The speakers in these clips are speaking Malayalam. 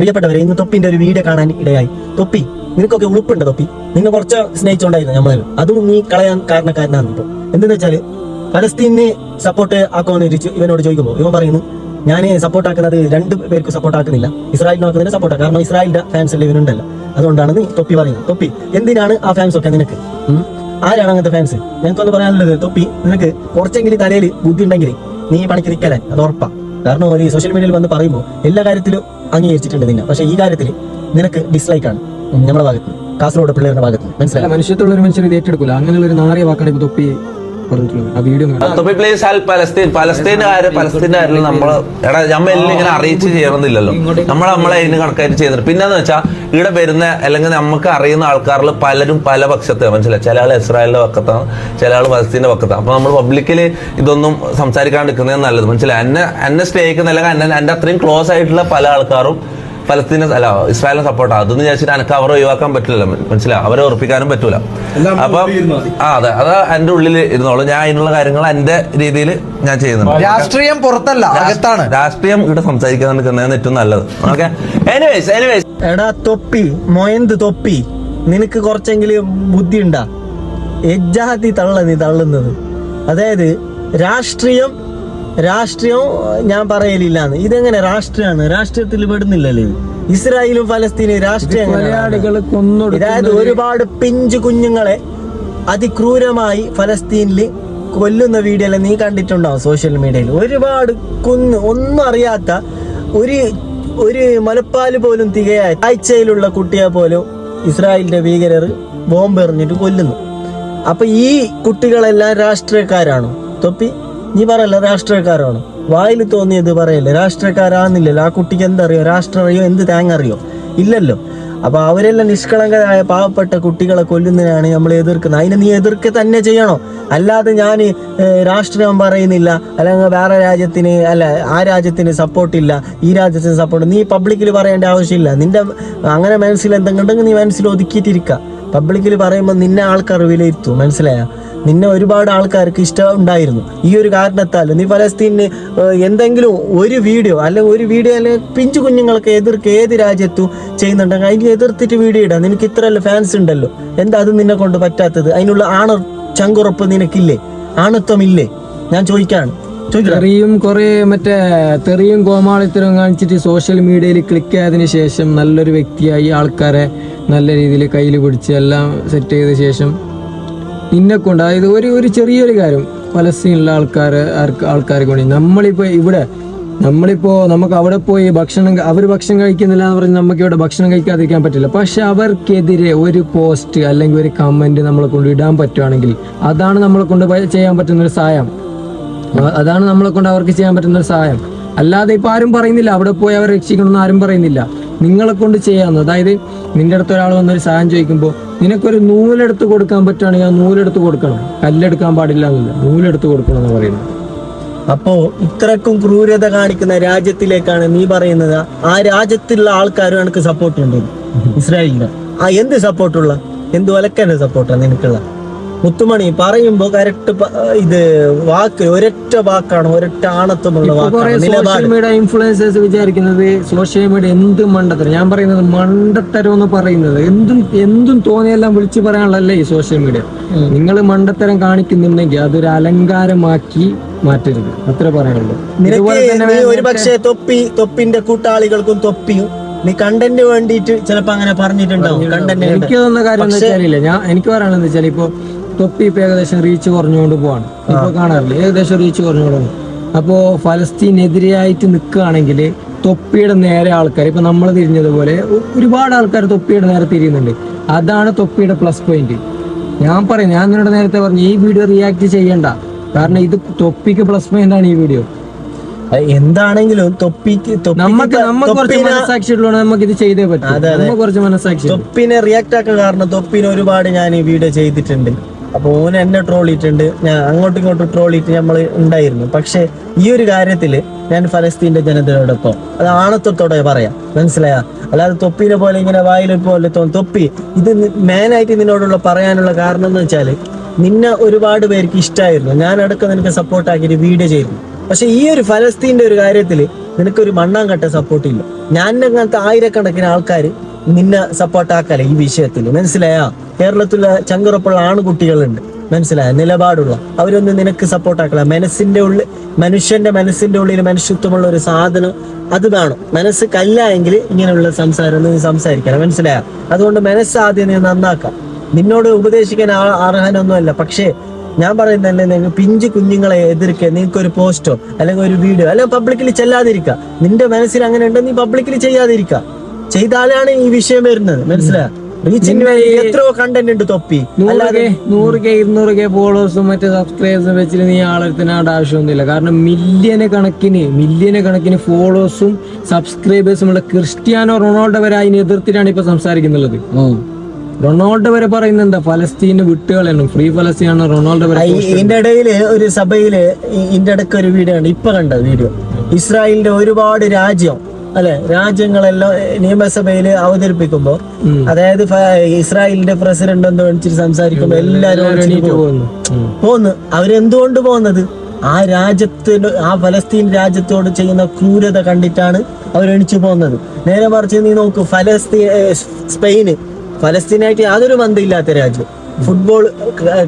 പ്രിയപ്പെട്ടവരെ, ഇന്ന് തൊപ്പിന്റെ ഒരു വീഡിയോ കാണാൻ ഇടയായി. തൊപ്പി, നിനക്കൊക്കെ ഉളുപ്പുണ്ട് തൊപ്പി. നിന്നെ കുറച്ച് സ്നേഹിച്ചുകൊണ്ടായിരുന്നു നമ്മൾ, അതും നീ കളയാൻ കാരണക്കാരനാണ്. ഇപ്പൊ എന്തെന്ന് വെച്ചാല് ഫലസ്തീനെ സപ്പോർട്ട് ആക്കുമെന്ന് ഇവനോട് ചോദിക്കുമ്പോൾ ഇവൻ പറയുന്നു, ഞാൻ സപ്പോർട്ട് ആക്കുന്നത് രണ്ടു പേർക്ക് സപ്പോർട്ട് ആക്കുന്നില്ല, ഇസ്രായേലിനെ ആക്കുന്നതിന് സപ്പോർട്ട് ആക്കുക, കാരണം ഇസ്രായേലിന്റെ ഫാൻസ് എല്ലാം ഇവനുണ്ടല്ലോ. അതുകൊണ്ടാണ് നീ തൊപ്പി പറയുന്നത്. തൊപ്പി, എന്തിനാണ് ആ ഫാൻസ് ഒക്കെ നിനക്ക്? ആരാണ് അങ്ങനത്തെ ഫാൻസ്? ഞങ്ങൾക്കൊന്ന് പറയാനുള്ളത്, തൊപ്പി, നിനക്ക് കുറച്ചെങ്കിലും തലയിൽ ബുദ്ധി ഉണ്ടെങ്കിൽ നീ പണിക്ക് നിൽക്കലാൻ അത് ഉറപ്പാ. കാരണം ഒരു സോഷ്യൽ മീഡിയയിൽ വന്ന് പറയുമ്പോൾ എല്ലാ കാര്യത്തിലും അംഗീകരിച്ചിട്ടുണ്ട് നിന്നെ, പക്ഷെ ഈ കാര്യത്തിൽ നിനക്ക് ഡിസ്ലൈക്ക് ആണ് നമ്മുടെ ഭാഗത്ത്, കാസർഗോഡ് പിള്ളേരുടെ ഭാഗത്ത്. മനസ്സിലായി? മനുഷ്യത്തുള്ള ഒരു മനുഷ്യർ ഇത് ഏറ്റെടുക്കില്ല. അങ്ങനെയുള്ള ഒരു നാറിയ വാക്കാണ് ഇപ്പൊ തൊപ്പി പറഞ്ഞിട്ടുള്ളത്. ആ വീഡിയോ പലസ്തീൻകാരിൽ നമ്മള് എല്ലാം ഇങ്ങനെ അറിയിച്ച് ചെയ്യണമെന്നില്ലല്ലോ. നമ്മളെ അതിന് കണക്കായിട്ട് ചെയ്യുന്നുണ്ട്. പിന്നെന്ന് വെച്ചാൽ ഇവിടെ വരുന്ന അല്ലെങ്കിൽ നമുക്ക് അറിയുന്ന ആൾക്കാരിൽ പലരും പല പക്ഷത്താണ്. മനസ്സിലായി? ചില ആൾ ഇസ്രായേലിന്റെ പക്കത്താണ്, ചില ആൾ പലസ്തീന്റെ പക്കത്താണ്. അപ്പൊ നമ്മൾ പബ്ലിക്കില് ഇതൊന്നും സംസാരിക്കാണ്ടിരിക്കുന്നത് നല്ലത്. മനസ്സിലായി? എന്നെ സ്നേഹിക്കുന്ന അല്ലെങ്കിൽ എന്റെ അത്രയും ക്ലോസ് ആയിട്ടുള്ള പല ആൾക്കാരും ഫലസ്തീനെ അല്ല ഇസ്രായേലിനെ സപ്പോർട്ട് അതൊന്നും വിചാരിച്ചിട്ട് എനിക്ക് അവരെ ഒഴിവാക്കാൻ പറ്റില്ല. മനസ്സിലാവും? അവരെ ഉറപ്പിക്കാനും പറ്റൂല. അപ്പം അതെ, അത് എന്റെ ഉള്ളിൽ ഇരുന്നോളൂ. ഞാൻ അതിനുള്ള കാര്യങ്ങൾ എന്റെ രീതിയിൽ ഞാൻ ചെയ്യുന്നുണ്ട്. രാഷ്ട്രീയം പുറത്തല്ല, അകത്താണ്. രാഷ്ട്രീയം ഇവിടെ സംസാരിക്കാൻ നിൽക്കുന്നതാണ് ഏറ്റവും നല്ലത്. ഓക്കെ, എനിവേസ് എടാ തൊപ്പി, മൊയന്ത് തൊപ്പി, നിനക്ക് കുറച്ചെങ്കിലും ബുദ്ധി ഉണ്ടാ? എജ്ജാതി നീ തള്ളുന്നത്. അതായത് രാഷ്ട്രീയം ഞാൻ പറയലില്ലാന്ന്. ഇതെങ്ങനെ രാഷ്ട്രീയമാണ്? രാഷ്ട്രീയത്തിൽ പെടുന്നില്ലല്ലേ ഇസ്രായേലും ഫലസ്തീനും? രാഷ്ട്രീയം അതായത് ഒരുപാട് പിഞ്ചു കുഞ്ഞുങ്ങളെ അതിക്രൂരമായി ഫലസ്തീനിൽ കൊല്ലുന്ന വീഡിയോ എല്ലാം നീ കണ്ടിട്ടുണ്ടാവും സോഷ്യൽ മീഡിയയിൽ. ഒരുപാട് ഒന്നും അറിയാത്ത ഒരു മുലപ്പാല് പോലും തികയായ ആഴ്ചയിലുള്ള കുട്ടിയെ പോലും ഇസ്രായേലിന്റെ ഭീകരർ ബോംബ് എറിഞ്ഞിട്ട് കൊല്ലുന്നു. അപ്പൊ ഈ കുട്ടികളെല്ലാം രാഷ്ട്രീയക്കാരാണോ തൊപ്പി? നീ പറയല്ല രാഷ്ട്രീയക്കാരാണോ? വായിൽ തോന്നിയത് പറയല്ലേ? രാഷ്ട്രീയക്കാരാന്നില്ലല്ലോ. ആ കുട്ടിക്ക് എന്തറിയോ? രാഷ്ട്രീയം അറിയോ? എന്ത് തേങ്ങ അറിയോ? ഇല്ലല്ലോ. അപ്പൊ അവരെല്ലാം നിഷ്കളങ്കരായ പാവപ്പെട്ട കുട്ടികളെ കൊല്ലുന്നതിനാണ് നമ്മൾ എതിർക്കുന്നത്. അതിനെ നീ എതിർക്കുക തന്നെ ചെയ്യണോ? അല്ലാതെ ഞാൻ രാഷ്ട്രീയം പറയുന്നില്ല, അല്ലെങ്കിൽ വേറെ രാജ്യത്തിന് ആ രാജ്യത്തിന് സപ്പോർട്ടില്ല, ഈ രാജ്യത്തിന് സപ്പോർട്ട്, നീ പബ്ലിക്കിൽ പറയേണ്ട ആവശ്യമില്ല. നിന്റെ അങ്ങനെ മനസ്സിൽ എന്തെങ്കിലും ഉണ്ടെങ്കിൽ നീ മനസ്സിൽ ഒതുക്കിയിട്ടിരിക്കുക. പബ്ലിക്കിൽ പറയുമ്പോൾ നിന്നെ ആൾക്കാർ വിലയിരുത്തും. മനസ്സിലായ? നിന്നെ ഒരുപാട് ആൾക്കാർക്ക് ഇഷ്ടം ഉണ്ടായിരുന്നു. ഈ ഒരു കാരണത്താൽ നീ ഫലസ്തീന് എന്തെങ്കിലും ഒരു വീഡിയോ അല്ലെങ്കിൽ പിഞ്ചു കുഞ്ഞുങ്ങൾക്ക് എതിർക്കുക ഏത് രാജ്യത്തും ചെയ്യുന്നുണ്ടെങ്കിൽ അതിന് എതിർത്തിട്ട് വീഡിയോ ഇടാം. നിനക്ക് ഇത്രയല്ല ഫാൻസ് ഉണ്ടല്ലോ, എന്താ അത് നിന്നെ കൊണ്ട് പറ്റാത്തത്? അതിനുള്ള ചങ്കുറപ്പ് നിനക്കില്ലേ? ആണത്വമില്ലേ? ഞാൻ ചോദിക്കാണ്. തെറിയും കോമാളിത്തരവും കാണിച്ചിട്ട് സോഷ്യൽ മീഡിയയിൽ ക്ലിക്ക് ആയതിനു ശേഷം നല്ലൊരു വ്യക്തിയായി ആൾക്കാരെ നല്ല രീതിയിൽ കയ്യിൽ പിടിച്ച് എല്ലാം സെറ്റ് ചെയ്ത ശേഷം നിന്നെക്കൊണ്ട്, അതായത് ഒരു ചെറിയൊരു കാര്യം ഫലസ്തീനിലുള്ള ആൾക്കാരെ കൊണ്ട് നമ്മളിപ്പോ നമുക്ക് അവിടെ പോയി അവർ ഭക്ഷണം കഴിക്കുന്നില്ല എന്ന് പറഞ്ഞ് നമുക്ക് ഇവിടെ ഭക്ഷണം കഴിക്കാതിരിക്കാൻ പറ്റില്ല. പക്ഷെ അവർക്കെതിരെ ഒരു പോസ്റ്റ് അല്ലെങ്കിൽ ഒരു കമന്റ് നമ്മളെ കൊണ്ട് ഇടാൻ പറ്റുവാണെങ്കിൽ അതാണ് നമ്മളെ കൊണ്ട് ചെയ്യാൻ പറ്റുന്നൊരു സഹായം. അതാണ് നമ്മളെ കൊണ്ട് അവർക്ക് ചെയ്യാൻ പറ്റുന്നൊരു സഹായം. അല്ലാതെ ഇപ്പൊ ആരും പറയുന്നില്ല അവിടെ പോയി അവരെ രക്ഷിക്കണമെന്ന് ആരും പറയുന്നില്ല. നിങ്ങളെ കൊണ്ട് ചെയ്യാമെന്ന്. അതായത് നിന്റെ അടുത്ത് ഒരാൾ വന്നൊരു സഹായം ചോദിക്കുമ്പോൾ നിനക്കൊരു നൂലെടുത്ത് കൊടുക്കാൻ പറ്റുകയാണെങ്കിൽ ആ നൂലെടുത്ത് കൊടുക്കണം. കല്ലെടുക്കാൻ പാടില്ല എന്നില്ല, നൂലെടുത്ത് കൊടുക്കണം എന്ന് പറയുന്നത്. അപ്പോ ഇത്രക്കും ക്രൂരത കാണിക്കുന്ന രാജ്യത്തിലേക്കാണ് നീ പറയുന്നത് ആ രാജ്യത്തുള്ള ആൾക്കാരും എനിക്ക് സപ്പോർട്ട് ഉണ്ട് ഇസ്രായേലിന്റെ. എന്ത് സപ്പോർട്ടുള്ള? എന്ത് ഒലക്കന്റെ സപ്പോർട്ടാണ് നിനക്കുള്ള? മുത്തുമണി പറയുമ്പോ കറക്റ്റ് ഇത് വാക്ക് ഒരൊറ്റ വാക്കാണ്, ഒരൊറ്റ ആണത്വമുള്ള വാക്കാണ്. സോഷ്യൽ മീഡിയ ഇൻഫ്ലുവൻസേഴ്സ് വിചാരിക്കുന്നത് സോഷ്യൽ മീഡിയ എന്തും മണ്ടത്തരം. ഞാൻ പറയുന്നത് മണ്ടത്തരം എന്ന് പറയുന്നത് എന്തും തോന്നിയെല്ലാം വിളിച്ചു പറയാനുള്ളല്ലേ ഈ സോഷ്യൽ മീഡിയ. നിങ്ങൾ മണ്ടത്തരം കാണിക്കുന്നുണ്ടെങ്കിൽ അതൊരു അലങ്കാരമാക്കി മാറ്റരുത്, അത്ര പറയാനുള്ളൂ. ഒരു പക്ഷേ തൊപ്പിന്റെ കൂട്ടാളികൾക്കും തൊപ്പിയും നീ കണ്ടന്റ് വേണ്ടിയിട്ട് ചിലപ്പോ അങ്ങനെ പറഞ്ഞിട്ടുണ്ടാവും. കണ്ടന്റ് എനിക്ക് തോന്നുന്ന കാര്യം എന്താ വെച്ചാൽ എനിക്ക് പറയാനുള്ളത് വെച്ചാൽ ഇപ്പൊ തൊപ്പി ഇപ്പൊ ഏകദേശം റീച്ച് കുറഞ്ഞുകൊണ്ട് പോവാണ്. ഇപ്പൊ കാണാറില്ല, ഏകദേശം റീച്ച് കുറഞ്ഞുകൊണ്ട്. അപ്പോ ഫലസ്തീനെതിരെയായിട്ട് നിൽക്കുകയാണെങ്കിൽ തൊപ്പിയുടെ നേരെ ആൾക്കാർ ഇപ്പൊ നമ്മൾ തിരിഞ്ഞതുപോലെ ഒരുപാട് ആൾക്കാർ തൊപ്പിയുടെ നേരെ തിരിയുന്നുണ്ട്. അതാണ് തൊപ്പിയുടെ പ്ലസ് പോയിന്റ്. ഞാൻ നിന്നോട് നേരത്തെ പറഞ്ഞു ഈ വീഡിയോ റിയാക്ട് ചെയ്യണ്ട, കാരണം ഇത് തൊപ്പിക്ക് പ്ലസ് പോയിന്റ് ആണ് ഈ വീഡിയോ. എന്താണെങ്കിലും തൊപ്പിക്ക് നമുക്ക് കുറച്ച് മനസ്സാക്ഷി ഉള്ളതാണ്, നമുക്ക് ഇത് ചെയ്തേ പറ്റും. കുറച്ച് മനസ്സാക്ഷി. തൊപ്പിനെ റിയാക്ട് ആക്കാൻ കാരണം തൊപ്പിനെ ഒരുപാട് ഞാൻ ഈ വീഡിയോ ചെയ്തിട്ടുണ്ട്. അപ്പൊ ഓന് എന്നെ ട്രോളിയിട്ടുണ്ട്, ഞാൻ അങ്ങോട്ടും ഇങ്ങോട്ടും ട്രോളിയിട്ട് നമ്മൾ ഉണ്ടായിരുന്നു. പക്ഷെ ഈ ഒരു കാര്യത്തില് ഞാൻ ഫലസ്തീന്റെ ജനതയോടൊപ്പം, അത് ആണത്വത്തോടെ പറയാം. മനസ്സിലായ? അല്ലാതെ തൊപ്പിനെ പോലെ ഇങ്ങനെ വായിൽ പോലെ തൊപ്പി. ഇത് മെയിനായിട്ട് നിന്നോടുള്ള പറയാനുള്ള കാരണം എന്ന് വെച്ചാല് നിന്നെ ഒരുപാട് പേർക്ക് ഇഷ്ടമായിരുന്നു. ഞാൻ അടക്കം നിനക്ക് സപ്പോർട്ടാക്കിയിട്ട് വീഡിയോ ചെയ്തു. പക്ഷെ ഈ ഒരു ഫലസ്തീന്റെ ഒരു കാര്യത്തില് നിനക്കൊരു മണ്ണാങ്കട്ട സപ്പോർട്ടില്ല. ഞാൻ അങ്ങനത്തെ ആയിരക്കണക്കിന് ആൾക്കാർ നിന്നെ സപ്പോർട്ടാക്കല്ലേ ഈ വിഷയത്തിൽ, മനസ്സിലായോ? കേരളത്തിലെ ചങ്കുറപ്പുള്ള ആൺകുട്ടികളുണ്ട്, മനസ്സിലായോ, നിലപാടുള്ള, അവരൊന്നും നിനക്ക് സപ്പോർട്ടാക്കല. മനുഷ്യന്റെ മനസ്സിന്റെ ഉള്ളിൽ മനുഷ്യത്വമുള്ള ഒരു സാധനം അത് വേണം. മനസ്സ് കല്ലായെങ്കിൽ ഇങ്ങനെയുള്ള സംസാരം നീ സംസാരിക്കണം, മനസ്സിലായോ? അതുകൊണ്ട് മനസ്സ് ആദ്യം നീ നന്നാക്കാം. നിന്നോട് ഉപദേശിക്കാൻ അർഹനൊന്നുമല്ല. പക്ഷേ ഞാൻ പറയുന്നത് നിങ്ങൾ പിഞ്ചു കുഞ്ഞുങ്ങളെ എതിർക്കുക. നിനക്കൊരു പോസ്റ്റോ അല്ലെങ്കിൽ ഒരു വീഡിയോ അല്ലെങ്കിൽ പബ്ലിക്കിൽ ചെല്ലാതിരിക്കുക. നിന്റെ മനസ്സിൽ അങ്ങനെ ഉണ്ടെങ്കിൽ നീ പബ്ലിക്കിൽ ചെയ്യാതിരിക്കുക. ചെയ്താലാണ് ഈ വിഷയം വരുന്നത്, മനസ്സിലായോ? റീച്ചിന് വേണ്ടി എത്രയോ കണ്ടന്റ് ഉണ്ട് തൊപ്പി. 100K 200K ഫോളോവേഴ്സും മറ്റേ സബ്സ്ക്രൈബേഴ്സും വെച്ചിട്ട് നീ ആളെടുത്തിനാണ്ട് ആവശ്യമൊന്നുമില്ല. കാരണം മില്യന് കണക്കിന് ഫോളോവേഴ്സും സബ്സ്ക്രൈബേഴ്സും ഉള്ള ക്രിസ്ത്യാനോ റൊണാൾഡോ വരെ അതിനെ എതിർത്തിട്ടാണ് ഇപ്പൊ സംസാരിക്കുന്നുള്ളത്. റൊണാൾഡോ വരെ പറയുന്നത് എന്താ, ഫലസ്തീന് വിട്ടുകളയണം, ഫ്രീ ഫലസ്തീനാണ് റൊണാൾഡോ വരെ. ഇതിന്റെ ഇടയില് ഒരു സഭയില് ഇതിന്റെ ഇടയ്ക്ക് ഒരു വീഡിയോ ഉണ്ട്, ഇപ്പൊ കണ്ട വീഡിയോ. ഇസ്രായേലിന്റെ ഒരുപാട് രാജ്യങ്ങളെല്ലാം നിയമസഭയിൽ അവതരിപ്പിക്കുമ്പോ, അതായത് ഇസ്രായേലിന്റെ പ്രസിഡന്റ് എന്തോ വിളിച്ചിട്ട് സംസാരിക്കുമ്പോ എല്ലാരും പോന്ന്. അവരെന്തുകൊണ്ട് പോകുന്നത്? ആ ഫലസ്തീൻ രാജ്യത്തോട് ചെയ്യുന്ന ക്രൂരത കണ്ടിട്ടാണ് അവരെണിച്ചു പോകുന്നത്. നേരെ മറിച്ച് നീ നോക്കൂ, ഫലസ്തീനായിട്ട് യാതൊരു ബന്ധമില്ലാത്ത രാജ്യം, ഫുട്ബോൾ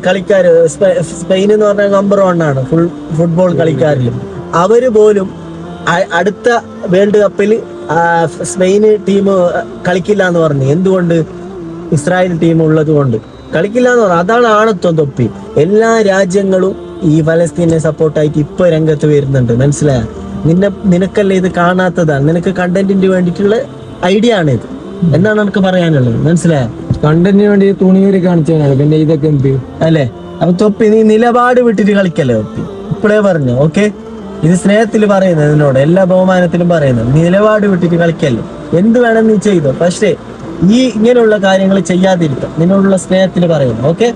കളിക്കാർ, സ്പെയിൻ എന്ന് പറഞ്ഞാൽ നമ്പർ 1 ആണ് ഫുട്ബോൾ കളിക്കാരിൽ. അവര് പോലും അടുത്ത വേൾഡ് കപ്പിൽ സ്പെയിന് ടീം കളിക്കില്ല എന്ന് പറഞ്ഞു. എന്തുകൊണ്ട്? ഇസ്രായേൽ ടീം ഉള്ളത് കൊണ്ട് കളിക്കില്ല എന്ന് പറഞ്ഞു. അതാണ് ആണത്വം തൊപ്പി. എല്ലാ രാജ്യങ്ങളും ഈ ഫലസ്തീനെ സപ്പോർട്ടായിട്ട് ഇപ്പൊ രംഗത്ത് വരുന്നുണ്ട്, മനസ്സിലായോ? നിനക്കല്ലേ ഇത് കാണാത്തതാണ്, നിനക്ക് കണ്ടന്റിന് വേണ്ടിയിട്ടുള്ള ഐഡിയ ആണ് ഇത് എന്നാണ് എനിക്ക് പറയാനുള്ളത്, മനസ്സിലായോ? കണ്ടന്റിന് വേണ്ടി തുണിയൊരു കാണിച്ചാണ്, പിന്നെ ഇതൊക്കെ എന്ത് അല്ലേ? അപ്പൊ തൊപ്പി നീ നിലപാട് വിട്ടിട്ട് കളിക്കല്ലേ തൊപ്പി, ഇപ്പോഴേ പറഞ്ഞു. ഓക്കെ, ഇത് സ്നേഹത്തിൽ പറയുന്നത്, നിന്നോട് എല്ലാ ബഹുമാനത്തിലും പറയുന്നത്, നിലപാട് വിട്ടിട്ട് കളിക്കല്ലേ. എന്ത് വേണം നീ ചെയ്തോ, പക്ഷേ ഈ ഇങ്ങനെയുള്ള കാര്യങ്ങൾ ചെയ്യാതിരിക്കാം, നിന്നോടുള്ള സ്നേഹത്തിൽ പറയുന്നു. ഓക്കെ,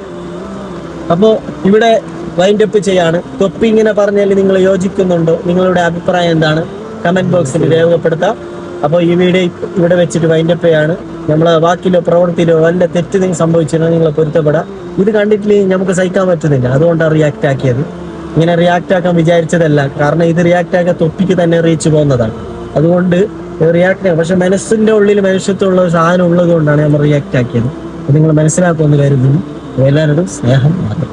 അപ്പോ ഇവിടെ വൈൻഡപ്പ് ചെയ്യാണ്. തൊപ്പി ഇങ്ങനെ പറഞ്ഞാൽ നിങ്ങൾ യോജിക്കുന്നുണ്ടോ? നിങ്ങളുടെ അഭിപ്രായം എന്താണ്? കമന്റ് ബോക്സിൽ രേഖപ്പെടുത്താം. അപ്പോൾ ഈ വീഡിയോ ഇവിടെ വെച്ചിട്ട് വൈൻഡപ്പ് ചെയ്യാണ്. നമ്മളെ വാക്കിലോ പ്രവൃത്തിയിലോ വല്ല തെറ്റ് നിങ്ങൾ സംഭവിച്ചിരുന്നോ നിങ്ങളെ പൊരുത്തപ്പെടാം. ഇത് കണ്ടിട്ടില്ലെങ്കിൽ നമുക്ക് സഹിക്കാൻ പറ്റുന്നില്ല, അതുകൊണ്ടാണ് റിയാക്ട് ആക്കിയത്. ഇങ്ങനെ റിയാക്ട് ആക്കാൻ വിചാരിച്ചതല്ല, കാരണം ഇത് റിയാക്ട് ആക്കാൻ തൊപ്പിക്ക് തന്നെ റീച്ച് പോകുന്നതാണ്. അതുകൊണ്ട് റിയാക്ട് ചെയ്യാം. പക്ഷെ മനസ്സിന്റെ ഉള്ളിൽ മനുഷ്യത്വമുള്ള ഒരു സാധനം ഉള്ളത് കൊണ്ടാണ് നമ്മൾ റിയാക്ട് ആക്കിയത്. നിങ്ങൾ മനസ്സിലാക്കുമെന്ന് കരുതുന്നു. എല്ലാവരോടും സ്നേഹം മാത്രം.